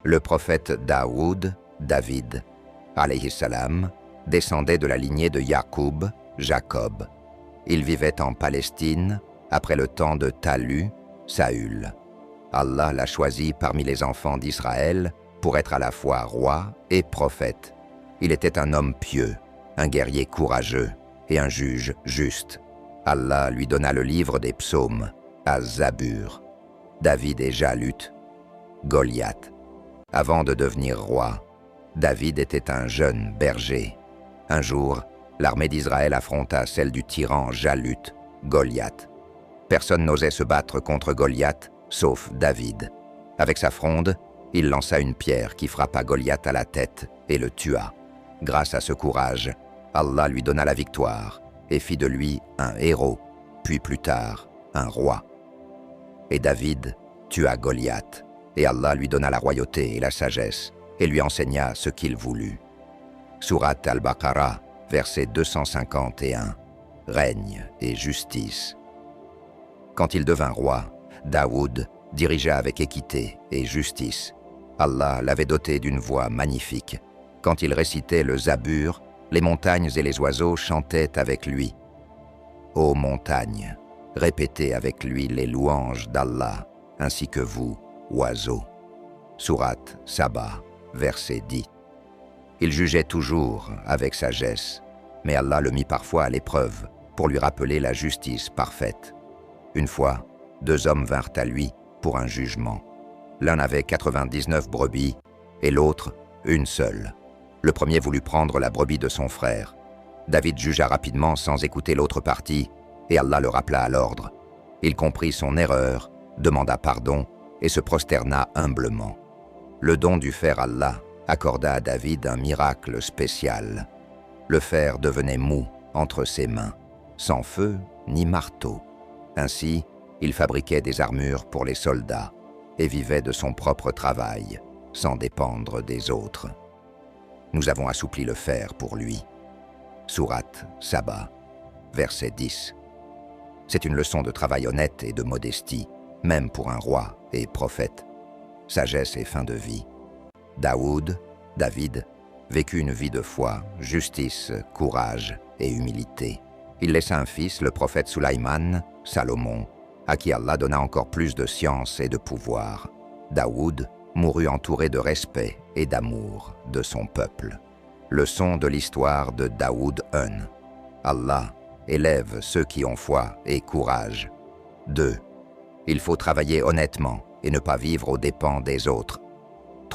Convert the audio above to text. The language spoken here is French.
Le prophète Daoud, David, alayhi salam, descendait de la lignée de Yacoub, Jacob. Il vivait en Palestine, après le temps de Talu, Saül. Allah l'a choisi parmi les enfants d'Israël pour être à la fois roi et prophète. Il était un homme pieux, un guerrier courageux et un juge juste. Allah lui donna le livre des psaumes, à Zabur, David et Jalut, Goliath. Avant de devenir roi, David était un jeune berger. Un jour, l'armée d'Israël affronta celle du tyran Jalut, Goliath. Personne n'osait se battre contre Goliath, sauf David. Avec sa fronde, il lança une pierre qui frappa Goliath à la tête et le tua. Grâce à ce courage, Allah lui donna la victoire et fit de lui un héros, puis plus tard, un roi. Et David tua Goliath, et Allah lui donna la royauté et la sagesse, et lui enseigna ce qu'il voulut. Sourate Al-Baqarah, verset 251, règne et justice. Quand il devint roi, Daoud dirigea avec équité et justice. Allah l'avait doté d'une voix magnifique. Quand il récitait le Zabur, les montagnes et les oiseaux chantaient avec lui. Ô montagnes, répétez avec lui les louanges d'Allah, ainsi que vous, oiseaux. Sourate Saba, verset 10. Il jugeait toujours avec sagesse, mais Allah le mit parfois à l'épreuve pour lui rappeler la justice parfaite. Une fois, 2 hommes vinrent à lui pour un jugement. L'un avait 99 brebis et l'autre une seule. Le premier voulut prendre la brebis de son frère. David jugea rapidement sans écouter l'autre partie et Allah le rappela à l'ordre. Il comprit son erreur, demanda pardon et se prosterna humblement. Le don dut faire Allah accorda à David un miracle spécial. Le fer devenait mou entre ses mains, sans feu ni marteau. Ainsi, il fabriquait des armures pour les soldats et vivait de son propre travail, sans dépendre des autres. Nous avons assoupli le fer pour lui. Sourate Saba, verset 10. C'est une leçon de travail honnête et de modestie, même pour un roi et prophète. Sagesse et fin de vie. David, vécut une vie de foi, justice, courage et humilité. Il laissa un fils, le prophète Sulaïman, Salomon, à qui Allah donna encore plus de science et de pouvoir. Daoud mourut entouré de respect et d'amour de son peuple. Leçon de l'histoire de Daoud 1. Allah élève ceux qui ont foi et courage. 2. Il faut travailler honnêtement et ne pas vivre aux dépens des autres.